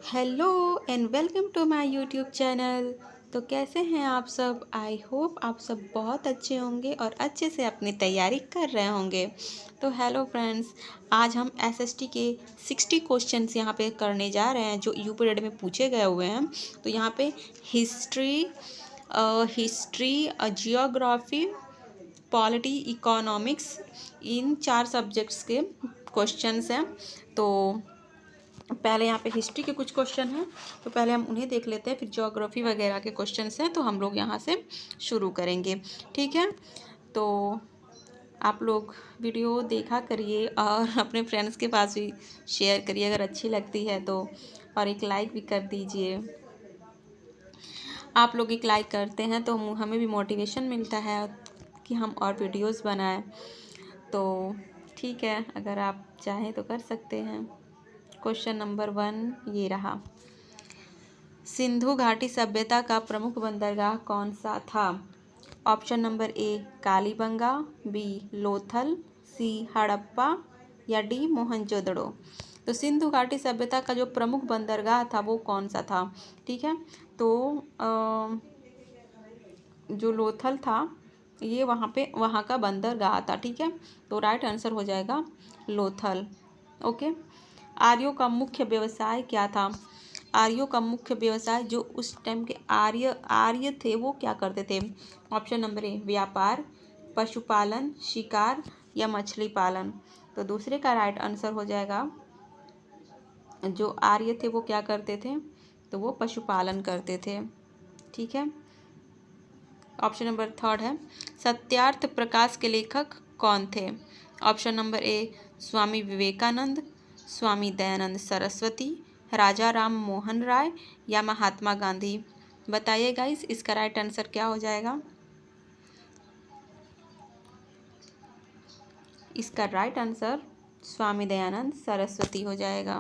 Hello and welcome to my YouTube channel. तो कैसे हैं आप सब? आई होप आप सब बहुत अच्छे होंगे और अच्छे से अपनी तैयारी कर रहे होंगे। तो हेलो फ्रेंड्स, आज हम एसएसटी के 60 क्वेश्चंस यहाँ पे करने जा रहे हैं जो यूपी रेड में पूछे गए हुए हैं। तो यहाँ पे हिस्ट्री जियोग्राफी, पॉलिटी, इकोनॉमिक्स, इन 4 सब्जेक्ट्स के क्वेश्चंस हैं। तो पहले यहाँ पे हिस्ट्री के कुछ क्वेश्चन हैं, तो पहले हम उन्हें देख लेते हैं। फिर ज्योग्राफी वगैरह के क्वेश्चंस हैं, तो हम लोग यहाँ से शुरू करेंगे। ठीक है, तो आप लोग वीडियो देखा करिए और अपने फ्रेंड्स के पास भी शेयर करिए अगर अच्छी लगती है तो, और एक लाइक भी कर दीजिए। आप लोग एक लाइक करते हैं तो हमें भी मोटिवेशन मिलता है कि हम और वीडियोस बनाएं। तो ठीक है, अगर आप चाहें तो कर सकते हैं। क्वेश्चन नंबर 1 ये रहा। सिंधु घाटी सभ्यता का प्रमुख बंदरगाह कौन सा था? Option number A Kalibangan, B Lothal, C Harappa या डी मोहनजोदड़ो। तो सिंधु घाटी सभ्यता का जो प्रमुख बंदरगाह था वो कौन सा था? ठीक है, तो जो लोथल था ये वहाँ का बंदरगाह था। ठीक है, तो राइट आंसर हो जाएगा लोथल। ओके। आर्यों का मुख्य व्यवसाय क्या था? आर्यों का मुख्य व्यवसाय, जो उस टाइम के आर्य थे वो क्या करते थे? ऑप्शन नंबर ए व्यापार, पशुपालन, शिकार या मछली पालन। तो दूसरे का राइट आंसर हो जाएगा, जो आर्य थे वो क्या करते थे? तो वो पशुपालन करते थे। ठीक है, ऑप्शन नंबर 3 है सत्यार्थ प्रकाश के लेखक कौन थे? ऑप्शन नंबर ए स्वामी विवेकानंद, स्वामी दयानंद सरस्वती, राजा राम मोहन राय या महात्मा गांधी। बताइए गाइस, इसका राइट आंसर क्या हो जाएगा? इसका राइट आंसर स्वामी दयानंद सरस्वती हो जाएगा।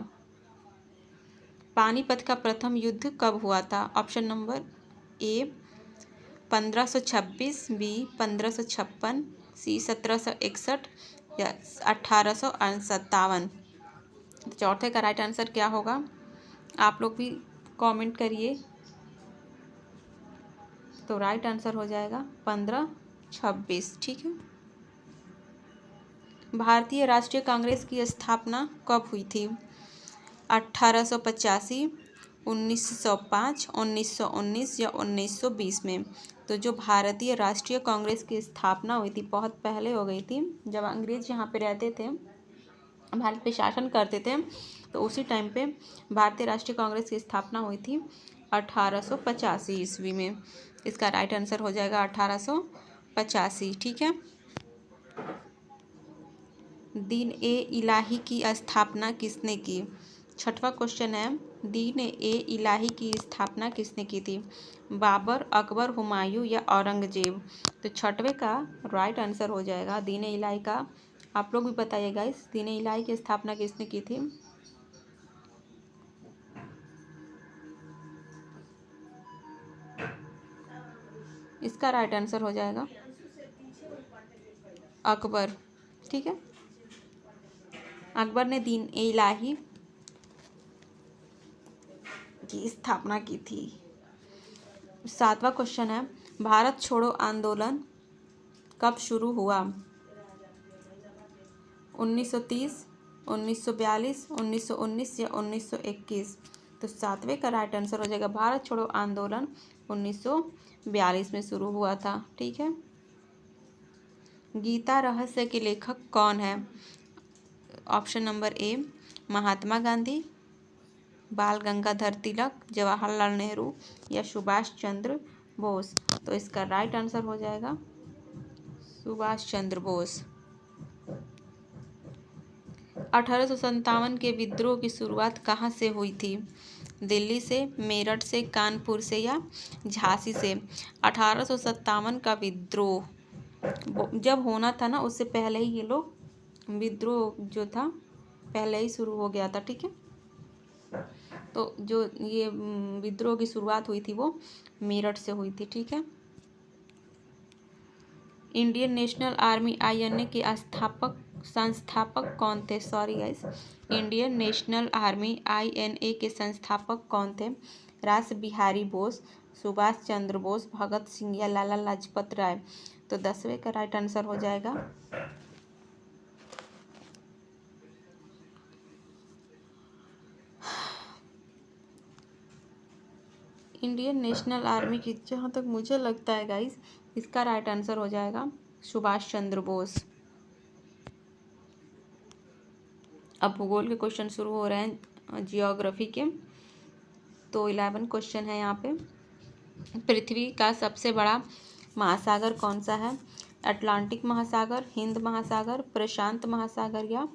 पानीपत का प्रथम युद्ध कब हुआ था? ऑप्शन नंबर ए 1526, बी 1556, सी 1761 या 1857। चौथे का राइट आंसर क्या होगा? आप लोग भी कमेंट करिए। तो राइट आंसर हो जाएगा 1526। ठीक है, भारतीय राष्ट्रीय कांग्रेस की स्थापना कब हुई थी? 1885, 1905, 1919 या 1920 में। तो जो भारतीय राष्ट्रीय कांग्रेस की स्थापना हुई थी बहुत पहले हो गई थी, जब अंग्रेज यहाँ पे रहते थे, भारत पे शासन करते थे, तो उसी टाइम पे भारतीय राष्ट्रीय कांग्रेस की स्थापना हुई थी 1885 ईस्वी में। इसका राइट आंसर हो जाएगा 1885। ठीक है, दीन ए इलाही की स्थापना किसने की? छठवां क्वेश्चन है, दीन ए इलाही की स्थापना किसने की थी? बाबर, अकबर, हुमायूं या औरंगजेब। तो छठवें का राइट आंसर हो जाएगा दीन ए इलाही का। आप लोग भी बताइएगा इस दीन ए इलाही की स्थापना किसने की थी? इसका राइट आंसर हो जाएगा अकबर। ठीक है, अकबर ने दीन ए इलाही की स्थापना की थी। 7वां क्वेश्चन है, भारत छोड़ो आंदोलन कब शुरू हुआ? 1930, 1942, 1919 या 1921। तो 7वें का राइट आंसर हो जाएगा भारत छोड़ो आंदोलन 1942 में शुरू हुआ था। ठीक है, गीता रहस्य के लेखक कौन है? ऑप्शन नंबर ए महात्मा गांधी, बाल गंगाधर तिलक, जवाहरलाल नेहरू या सुभाष चंद्र बोस। तो इसका राइट आंसर हो जाएगा सुभाष चंद्र बोस। 1857 के विद्रोह की शुरुआत कहाँ से हुई थी? दिल्ली से, मेरठ से, कानपुर से या झांसी से। 1857 का विद्रोह जब होना था ना, उससे पहले ही ये लोग विद्रोह जो था पहले ही शुरू हो गया था। ठीक है, तो जो ये विद्रोह की शुरुआत हुई थी वो मेरठ से हुई थी। ठीक है, इंडियन नेशनल आर्मी INA के स्थापक संस्थापक कौन थे? Sorry guys. Indian national army INA के संस्थापक कौन थे? रास बिहारी बोस, सुभाष चंद्र बोस, भगत सिंह या लाला लाजपत राय। तो 10वें का राइट आंसर हो जाएगा इंडियन नेशनल आर्मी की, जहाँ तक मुझे लगता है गाइस, इसका राइट आंसर हो जाएगा सुभाष चंद्र बोस। अब भूगोल के क्वेश्चन शुरू हो रहे हैं जियोग्राफी के। तो 11 क्वेश्चन है यहाँ पे। पृथ्वी का सबसे बड़ा महासागर कौन सा है? अटलांटिक महासागर, हिंद महासागर, प्रशांत महासागर या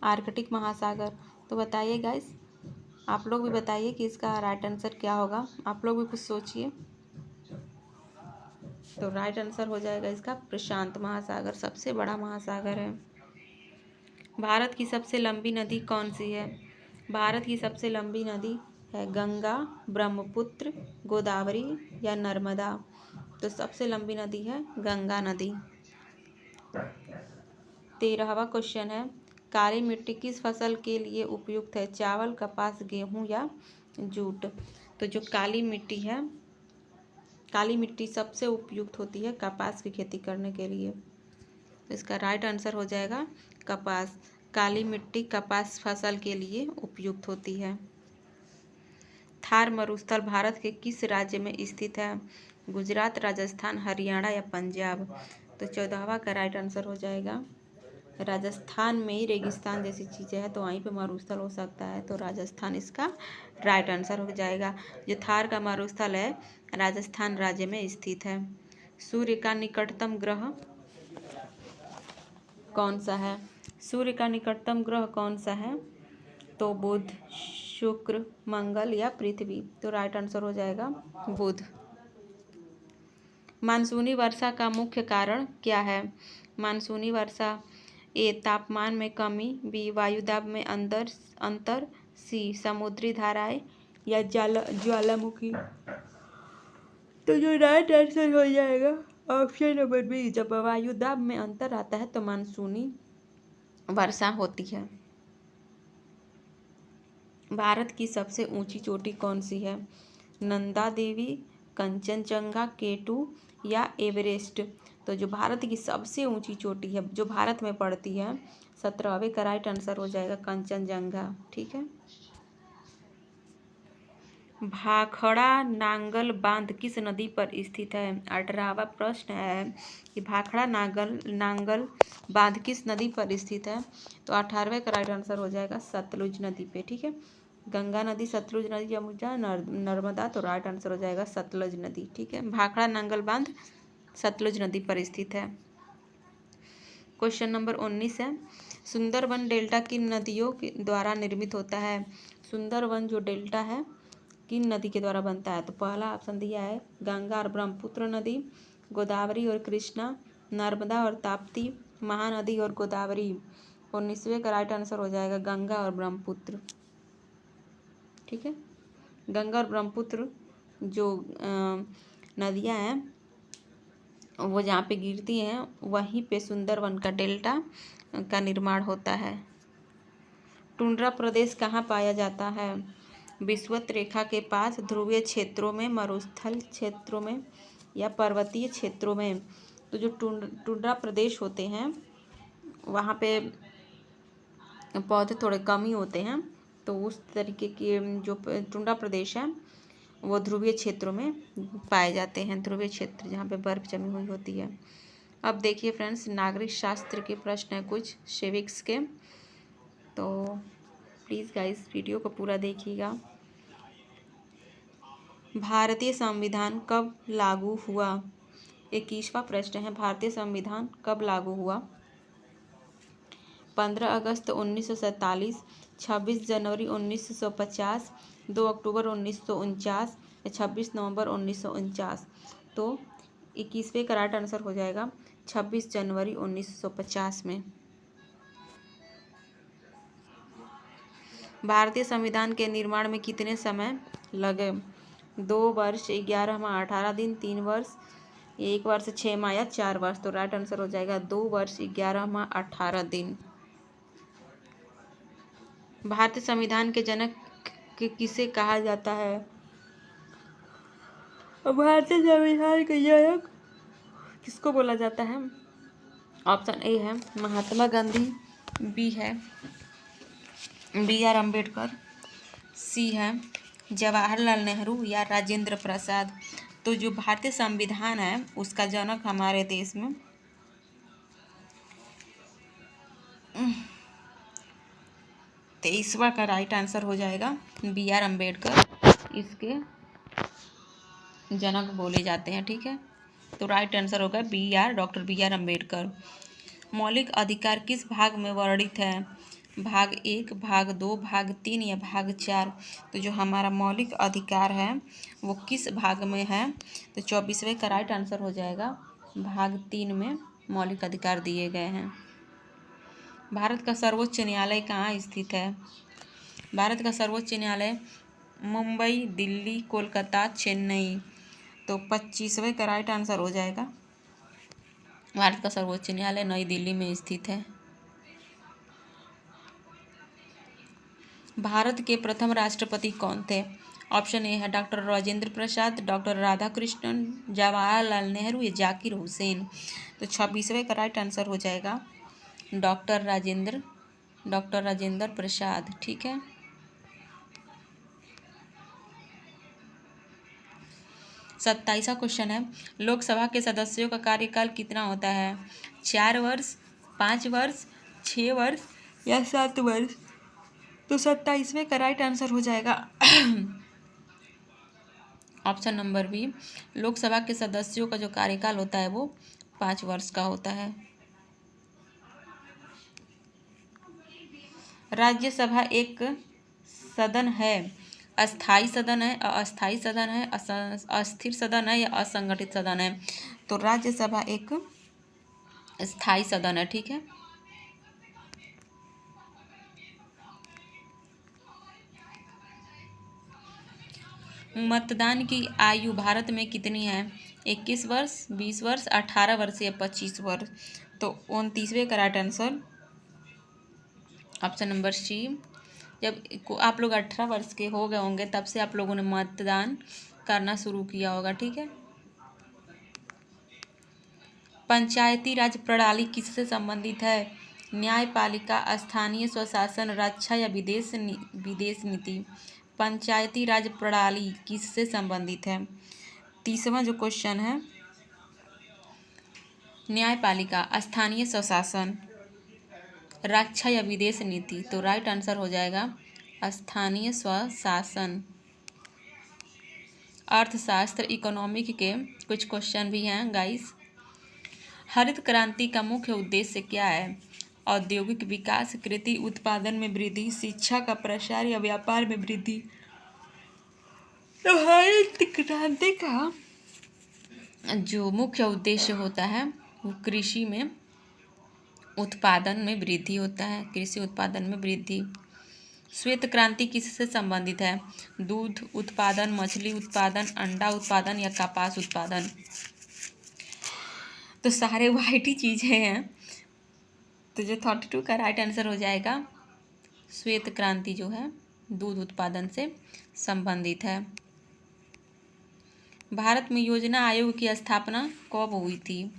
आर्कटिक महासागर। तो बताइए गाइस, आप लोग भी बताइए कि इसका राइट आंसर क्या होगा। आप लोग भी कुछ सोचिए। तो राइट आंसर हो जाएगा इसका प्रशांत महासागर, सबसे बड़ा महासागर है। भारत की सबसे लंबी नदी कौन सी है? भारत की सबसे लंबी नदी है गंगा, ब्रह्मपुत्र, गोदावरी या नर्मदा। तो सबसे लंबी नदी है गंगा नदी। 13वां क्वेश्चन है, काली मिट्टी किस फसल के लिए उपयुक्त है? चावल, कपास, गेहूं या जूट। तो जो काली मिट्टी है, काली मिट्टी सबसे उपयुक्त होती है कपास की खेती करने के लिए। तो इसका राइट आंसर हो जाएगा कपास। काली मिट्टी कपास फसल के लिए उपयुक्त होती है। थार मरुस्थल भारत के किस राज्य में स्थित है? गुजरात, राजस्थान, हरियाणा या पंजाब। तो 14वां का राइट आंसर हो जाएगा राजस्थान में ही रेगिस्तान जैसी चीज़ें हैं, तो वहीं पे मरुस्थल हो सकता है। तो राजस्थान इसका राइट आंसर हो जाएगा। जो थार का मरुस्थल है राजस्थान राज्य में स्थित है। सूर्य का निकटतम ग्रह कौन सा है? सूर्य का निकटतम ग्रह कौन सा है? तो बुध, शुक्र, मंगल या पृथ्वी। तो राइट आंसर हो जाएगा बुध। मानसूनी वर्षा का मुख्य कारण क्या है? मानसूनी वर्षा ए तापमान में कमी, बी वायुदाब में अंतर, सी समुद्री धाराएं या ज्वालामुखी। तो जो राइट आंसर हो जाएगा ऑप्शन नंबर बी, जब वायुदाब में अंतर आता है तो मानसूनी वर्षा होती है। भारत की सबसे ऊंची चोटी कौन सी है? नंदा देवी, कंचनजंगा, K2 या एवरेस्ट। तो जो भारत की सबसे ऊंची चोटी है जो भारत में पड़ती है, 17वें का राइट आंसर हो जाएगा कंचनजंगा। ठीक है। भाखड़ा नांगल बांध किस नदी पर स्थित है? 18वां प्रश्न है कि भाखड़ा नांगल बांध किस नदी पर स्थित है? तो 18वें का राइट आंसर हो जाएगा सतलुज नदी पे। ठीक है। गंगा नदी, सतलुज नदी, यमुना, नर्मदा। तो राइट आंसर हो जाएगा सतलुज नदी। ठीक है। भाखड़ा नांगल बांध सतलुज नदी पर स्थित है। क्वेश्चन नंबर 19 है, सुंदरवन डेल्टा किन नदियों के द्वारा निर्मित होता है? सुंदरवन जो डेल्टा है किन नदी के द्वारा बनता है? तो पहला ऑप्शन दिया है गंगा और ब्रह्मपुत्र नदी, गोदावरी और कृष्णा, नर्मदा और ताप्ती, महानदी और गोदावरी। 19वें का राइट आंसर हो जाएगा गंगा और ब्रह्मपुत्र। ठीक है। गंगा और ब्रह्मपुत्र जो नदियां हैं वो जहाँ पे गिरती हैं वहीं पे सुंदरवन का डेल्टा का निर्माण होता है। टुंड्रा प्रदेश कहाँ पाया जाता है? विषुवत रेखा के पास, ध्रुवीय क्षेत्रों में, मरुस्थल क्षेत्रों में या पर्वतीय क्षेत्रों में। तो जो टुंड्रा प्रदेश होते हैं वहाँ पे पौधे थोड़े कम ही होते हैं, तो उस तरीके के जो टुंड्रा प्रदेश है वो ध्रुवीय क्षेत्रों में पाए जाते हैं। ध्रुवीय क्षेत्र जहाँ पे बर्फ जमी हुई होती है। अब देखिए फ्रेंड्स, नागरिक शास्त्र के प्रश्न हैं कुछ सिविक्स के, तो प्लीज़ गाइस वीडियो को पूरा देखिएगा। भारतीय संविधान कब लागू हुआ? 21वां प्रश्न है, भारतीय संविधान कब लागू हुआ? 15 अगस्त 1947, 26 जनवरी 1950, 2 अक्टूबर 1949 या 26 नवंबर 1949। तो 21वें का राइट आंसर हो जाएगा 26 जनवरी 1950 में। भारतीय संविधान के निर्माण में कितने समय लगे? 2 वर्ष, 11 माह, 18 दिन, 3 वर्ष, 1 वर्ष, 6 माह या 4 वर्ष। तो राइट आंसर हो जाएगा 2 वर्ष, 11 माह, 18 दिन। भारतीय संविधान के जनक किसे कहा जाता है? भारतीय संविधान के जनक किसको बोला जाता है? ऑप्शन ए है महात्मा गांधी, बी है BR अम्बेडकर, सी है जवाहरलाल नेहरू या राजेंद्र प्रसाद। तो जो भारतीय संविधान है उसका जनक हमारे देश में 23वां का राइट आंसर हो जाएगा BR अम्बेडकर, इसके जनक बोले जाते हैं। ठीक है, तो राइट आंसर होगा डॉक्टर BR अम्बेडकर। मौलिक अधिकार किस भाग में वर्णित है? भाग 1, भाग 2, भाग 3 या भाग 4? तो जो हमारा मौलिक अधिकार है वो किस भाग में है? तो 24वें का राइट आंसर हो जाएगा भाग 3 में मौलिक अधिकार दिए गए हैं। भारत का सर्वोच्च न्यायालय कहाँ स्थित है? भारत का सर्वोच्च न्यायालय मुंबई, दिल्ली, कोलकाता, चेन्नई। तो 25वें का राइट आंसर हो जाएगा भारत का सर्वोच्च न्यायालय नई दिल्ली में स्थित है। भारत के प्रथम राष्ट्रपति कौन थे? ऑप्शन ए है डॉक्टर राजेंद्र प्रसाद, डॉक्टर राधाकृष्णन, जवाहरलाल नेहरू या जाकिर हुसैन। तो 26वें का राइट आंसर हो जाएगा डॉक्टर राजेंद्र प्रसाद। ठीक है, 27वां क्वेश्चन है, लोकसभा के सदस्यों का कार्यकाल कितना होता है? 4 वर्ष, 5 वर्ष, 6 वर्ष या 7 वर्ष? तो 27वें का राइट आंसर हो जाएगा ऑप्शन नंबर बी, लोकसभा के सदस्यों का जो कार्यकाल होता है वो 5 वर्ष का होता है। राज्यसभा एक सदन है, अस्थाई सदन है, अस्थाई सदन है, अस्थिर सदन है या असंगठित सदन है? तो राज्यसभा एक स्थायी सदन है। ठीक है, मतदान की आयु भारत में कितनी है? 21 वर्ष, 20 वर्ष, 18 वर्ष या 25 वर्ष? तो 29वें का right answer option number C. जब आप लोग 18 वर्ष के हो गए होंगे तब से आप लोगों ने मतदान करना शुरू किया होगा। ठीक है, पंचायती राज प्रणाली किससे संबंधित है? न्यायपालिका, स्थानीय स्वशासन, रक्षा या विदेश नीति? पंचायती राज प्रणाली किससे संबंधित है? 30वां जो क्वेश्चन है, न्यायपालिका, स्थानीय स्वशासन, रक्षा या विदेश नीति? तो राइट आंसर हो जाएगा स्थानीय स्वशासन। अर्थशास्त्र इकोनॉमिक के कुछ क्वेश्चन भी हैं गाइस। हरित क्रांति का मुख्य उद्देश्य क्या है? औद्योगिक विकास, कृषि उत्पादन में वृद्धि, शिक्षा का प्रसार या व्यापार में वृद्धि? तो हरित क्रांति का जो मुख्य उद्देश्य होता है वो कृषि में उत्पादन में वृद्धि होता है, कृषि उत्पादन में वृद्धि। श्वेत क्रांति किससे संबंधित है? दूध उत्पादन, मछली उत्पादन, अंडा उत्पादन या कपास उत्पादन? तो सारे वाइट ही चीज़ें हैं, तो जो 32 का राइट आंसर हो जाएगा श्वेत क्रांति जो है दूध उत्पादन से संबंधित है। भारत में योजना आयोग की स्थापना कब हुई थी?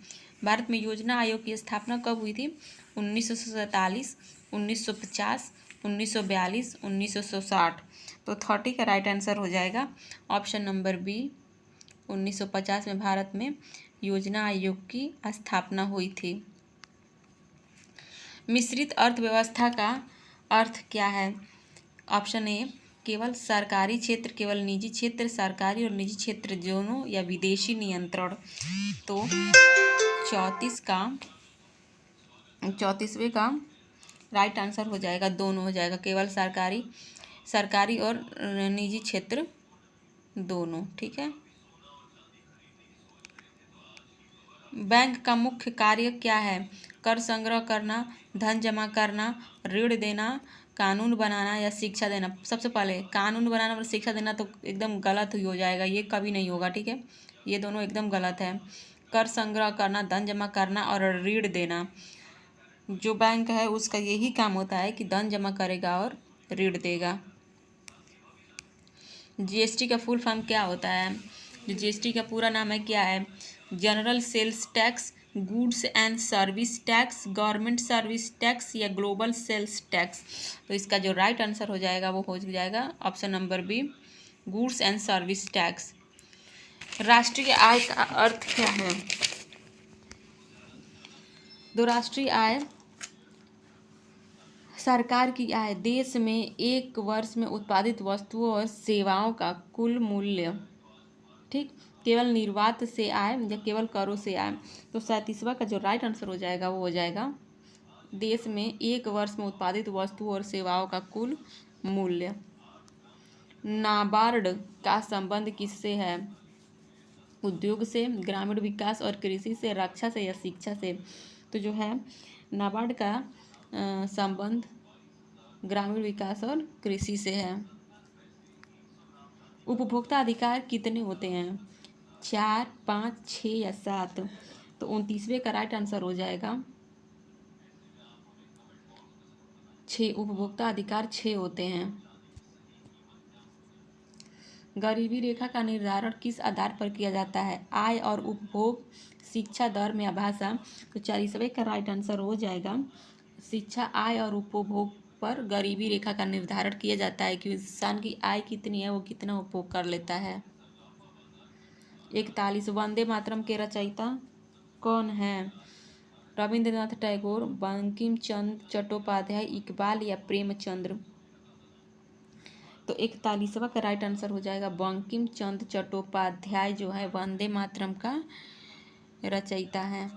भारत में योजना आयोग की स्थापना कब हुई थी? 1947, 1950, 1942, 1960? तो 30 का राइट आंसर हो जाएगा ऑप्शन नंबर बी, 1950 में भारत में योजना आयोग की स्थापना हुई थी। मिश्रित अर्थव्यवस्था का अर्थ क्या है? ऑप्शन ए केवल सरकारी क्षेत्र, केवल निजी क्षेत्र, सरकारी और निजी क्षेत्र दोनों या विदेशी नियंत्रण? तो 34वें का राइट आंसर हो जाएगा दोनों हो जाएगा, केवल सरकारी और निजी क्षेत्र दोनों। ठीक है, बैंक का मुख्य कार्य क्या है? कर संग्रह करना, धन जमा करना, ऋण देना, कानून बनाना या शिक्षा देना? सबसे पहले कानून बनाना और शिक्षा देना तो एकदम गलत ही हो जाएगा, ये कभी नहीं होगा। ठीक है, ये दोनों एकदम गलत है। कर संग्रह करना, धन जमा करना और ऋण देना, जो बैंक है उसका यही काम होता है कि धन जमा करेगा और ऋण देगा। जीएसटी का फुल फॉर्म क्या होता है? जो जीएसटी का पूरा नाम है क्या है? General sales tax, goods and service tax, government service tax या ग्लोबल सेल्स टैक्स। तो इसका जो राइट आंसर हो जाएगा वो हो जाएगा option number B, goods and service tax. राष्ट्रीय आय का अर्थ क्या है? तो राष्ट्रीय आय सरकार की आय, देश में एक वर्ष में उत्पादित वस्तुओं और सेवाओं का कुल मूल्य, ठीक, केवल निर्यात से आय या केवल करों से आय। तो 37वां का जो राइट आंसर हो जाएगा वो हो जाएगा देश में एक वर्ष में उत्पादित वस्तुओं और सेवाओं का कुल मूल्य। नाबार्ड का संबंध किससे है? उद्योग से, ग्रामीण विकास और कृषि से, रक्षा से या शिक्षा से? तो जो है नाबार्ड का संबंध ग्रामीण विकास और कृषि से है। उपभोक्ता अधिकार कितने होते हैं? 4, 5, 6 या 7? तो 29वें का राइट आंसर हो जाएगा 6। उपभोक्ता अधिकार 6 होते हैं। गरीबी रेखा का निर्धारण किस आधार पर किया जाता है? आय और उपभोग, शिक्षा, धर्म या भाषा? तो 40वें का राइट आंसर हो जाएगा शिक्षा, आय और उपभोग पर गरीबी रेखा का निर्धारण किया जाता है कि इंसान की आय कितनी है, वो कितना उपभोग कर लेता है। 41 वंदे मातरम के रचयिता कौन है? रविंद्रनाथ टैगोर, बंकिम चंद्र चट्टोपाध्याय, इकबाल या प्रेमचंद्र? तो 41वां का राइट आंसर हो जाएगा बंकिम चंद्र चट्टोपाध्याय जो है वंदे मातरम का रचयिता है।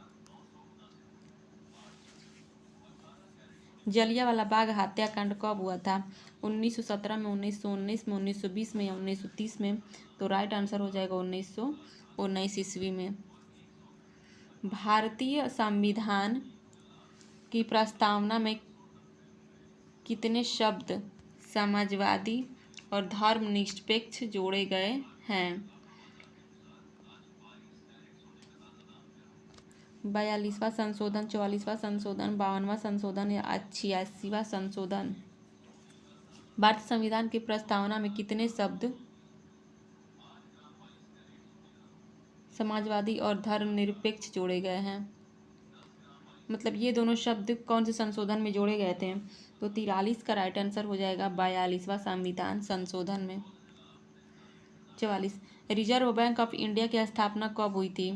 जलियांवाला बाग हत्याकांड कब हुआ था? 1917 में, 1919 में, 1920 में या 1930 में? तो राइट आंसर हो जाएगा 1919 ईस्वी में। भारतीय संविधान की प्रस्तावना में कितने शब्द समाजवादी और धर्मनिरपेक्ष जोड़े गए हैं? 42वां संशोधन, 44वां संशोधन, 52वां संशोधन या 86वां संशोधन? भारतीय संविधान की प्रस्तावना में कितने शब्द समाजवादी और धर्मनिरपेक्ष जोड़े गए हैं? मतलब ये दोनों शब्द कौन से संशोधन में जोड़े गए थे? तो 43 का राइट आंसर हो जाएगा 42वां संविधान संशोधन में। 44 रिजर्व बैंक ऑफ इंडिया की स्थापना कब हुई थी?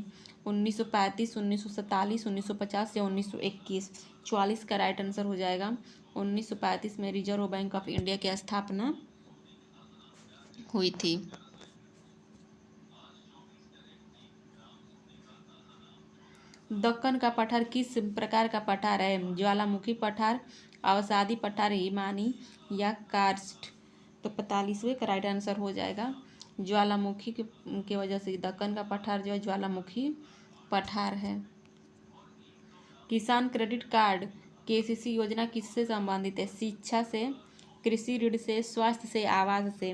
1935, 1947, 1950 या 1921? 44 का राइट आंसर हो जाएगा 1935 में रिजर्व बैंक ऑफ इंडिया की स्थापना हुई थी। दक्कन का पठार किस प्रकार का पठार है? ज्वालामुखी पठार, अवसादी पठार, हिमानी या कार्स्ट? तो 45वें का राइट आंसर हो जाएगा ज्वालामुखी के वजह से दक्कन का पठार जो है ज्वालामुखी पठार है। किसान क्रेडिट कार्ड केसीसी योजना किससे संबंधित है? शिक्षा से, कृषि ऋण से, स्वास्थ्य से, आवास से?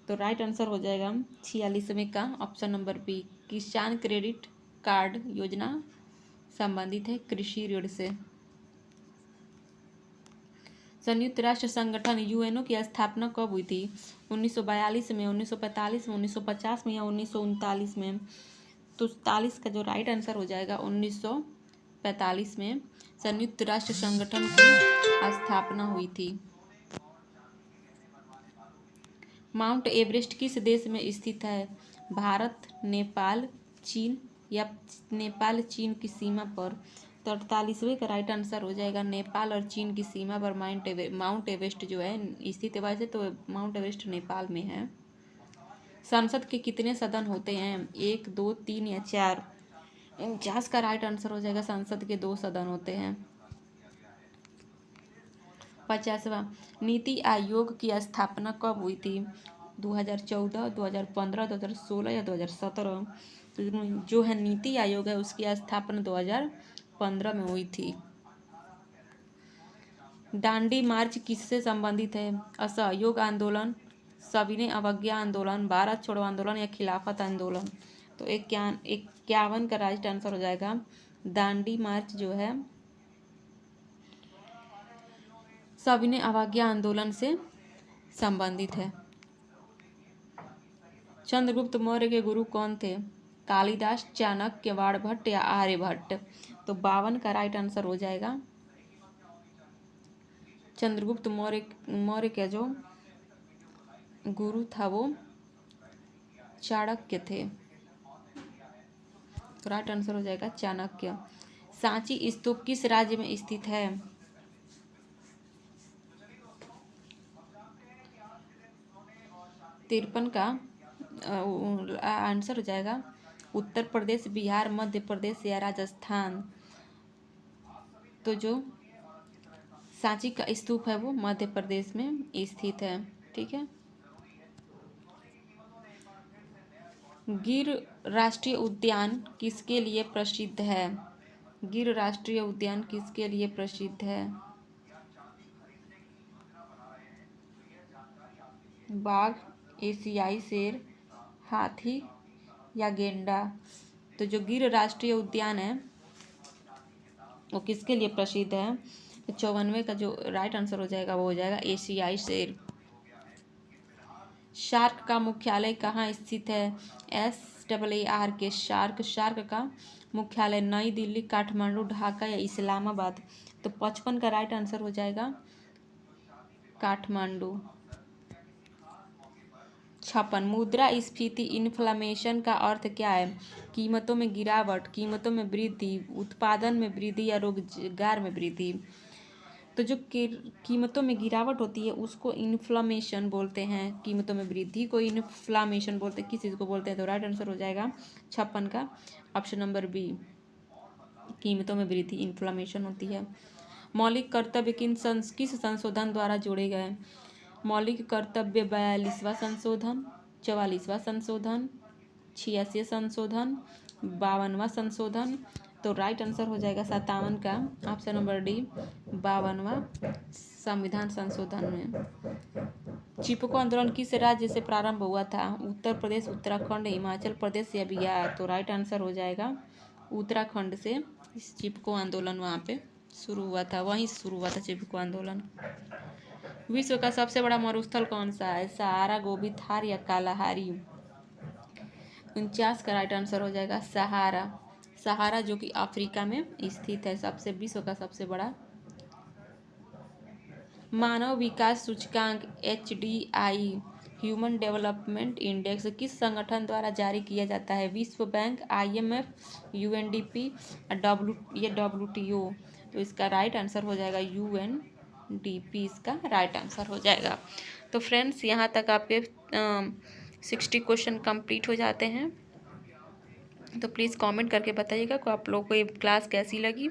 तो राइट आंसर हो जाएगा 46वें का ऑप्शन नंबर बी, किसान क्रेडिट कार्ड योजना संबंधित है कृषि ऋण से। संयुक्त राष्ट्र संगठन यूएनओ की स्थापना कब हुई थी? 1942 में, 1945 में, 1950 में या 1939 में? तो 40 का जो राइट आंसर हो जाएगा 1945 में संयुक्त राष्ट्र संगठन की स्थापना हुई थी। माउंट एवरेस्ट किस देश में स्थित है? भारत, नेपाल, चीन या नेपाल चीन की सीमा पर? तो 48वें का राइट आंसर हो जाएगा नेपाल और चीन की सीमा पर माउंट एवरेस्ट जो है स्थित है। वैसे तो माउंट एवरेस्ट नेपाल में है। संसद के कितने सदन होते हैं? 1, 2, 3 या 4? 49 का राइट आंसर हो जाएगा संसद के 2 सदन होते हैं। 50वां नीति आयोग की स्थापना कब हुई थी? 2014, 2015, 2016 या 2017? जो है नीति आयोग है उसकी स्थापना 2015 में हुई थी। दांडी मार्च किससे संबंधित है? असहयोग आंदोलन, सविनय अवज्ञा आंदोलन, भारत छोड़ो आंदोलन या खिलाफत आंदोलन? तो 51 का राइट आंसर हो जाएगा दांडी मार्च जो है सविनय अवज्ञा आंदोलन से संबंधित है। चंद्रगुप्त मौर्य के गुरु कौन थे? कालिदास, चाणक्य, बाणभट्ट या आर्यभट्ट? तो 52 का राइट आंसर हो जाएगा। चंद्रगुप्त मौर्य का जो गुरु था वो चाणक्य थे। तो राइट आंसर हो जाएगा चाणक्य। सांची स्तूप किस राज्य में स्थित है? 53 का आंसर हो जाएगा उत्तर प्रदेश, बिहार, मध्य प्रदेश या राजस्थान। तो जो सांची का स्तूप है वो मध्य प्रदेश में स्थित है। ठीक है। गिर राष्ट्रीय उद्यान किसके लिए प्रसिद्ध है? गिर राष्ट्रीय उद्यान किसके लिए प्रसिद्ध है? बाघ, एशियाई शेर, हाथी या गेंडा? तो जो गिर राष्ट्रीय उद्यान है वो किसके लिए प्रसिद्ध है? 94 का जो राइट आंसर हो जाएगा वो हो जाएगा एशियाई शेर। शार्क का मुख्यालय कहाँ स्थित है? SAAR के शार्क का मुख्यालय नई दिल्ली, काठमांडू, ढाका या इस्लामाबाद? तो 55 का राइट आंसर हो जाएगा काठमांडू। 56 मुद्रास्फीति इन्फ्लेशन का अर्थ क्या है? कीमतों में गिरावट, कीमतों में वृद्धि, उत्पादन में वृद्धि या रोजगार में वृद्धि? तो जो कीमतों में गिरावट होती है उसको इन्फ्लेमेशन बोलते हैं, कीमतों में वृद्धि को इन्फ्लेमेशन बोलते हैं। किस चीज़ को बोलते हैं? तो राइट आंसर हो जाएगा 56 का ऑप्शन नंबर बी, कीमतों में वृद्धि इन्फ्लेमेशन होती है। मौलिक कर्तव्य किस संशोधन द्वारा जोड़े गए? मौलिक कर्तव्य 42वां संशोधन, 44वां संशोधन, 86वां संशोधन, 52वां संशोधन? तो राइट आंसर हो जाएगा 57 का ऑप्शन नंबर डी, 52वां संविधान संशोधन में। चिपको आंदोलन किस राज्य से प्रारंभ हुआ था? उत्तर प्रदेश, उत्तराखंड, हिमाचल प्रदेश या बिहार? तो राइट आंसर हो जाएगा उत्तराखंड से चिपको आंदोलन वहाँ पे शुरू हुआ था, वहीं शुरू हुआ था चिपको आंदोलन। विश्व का सबसे बड़ा मरुस्थल कौन सा है? सहारा, गोबी, थार या कालाहारी? 49 का राइट आंसर हो जाएगा सहारा जो कि अफ्रीका में स्थित है, विश्व का सबसे बड़ा। मानव विकास सूचकांक HDI ह्यूमन डेवलपमेंट इंडेक्स किस संगठन द्वारा जारी किया जाता है? विश्व बैंक, IMF, UNDP या WTO? तो इसका राइट आंसर हो जाएगा UNDP, इसका राइट आंसर हो जाएगा। तो फ्रेंड्स यहाँ तक आपके 60 क्वेश्चन कंप्लीट हो जाते हैं। तो प्लीज़ कमेंट करके बताइएगा कि आप लोगों को ये क्लास कैसी लगी।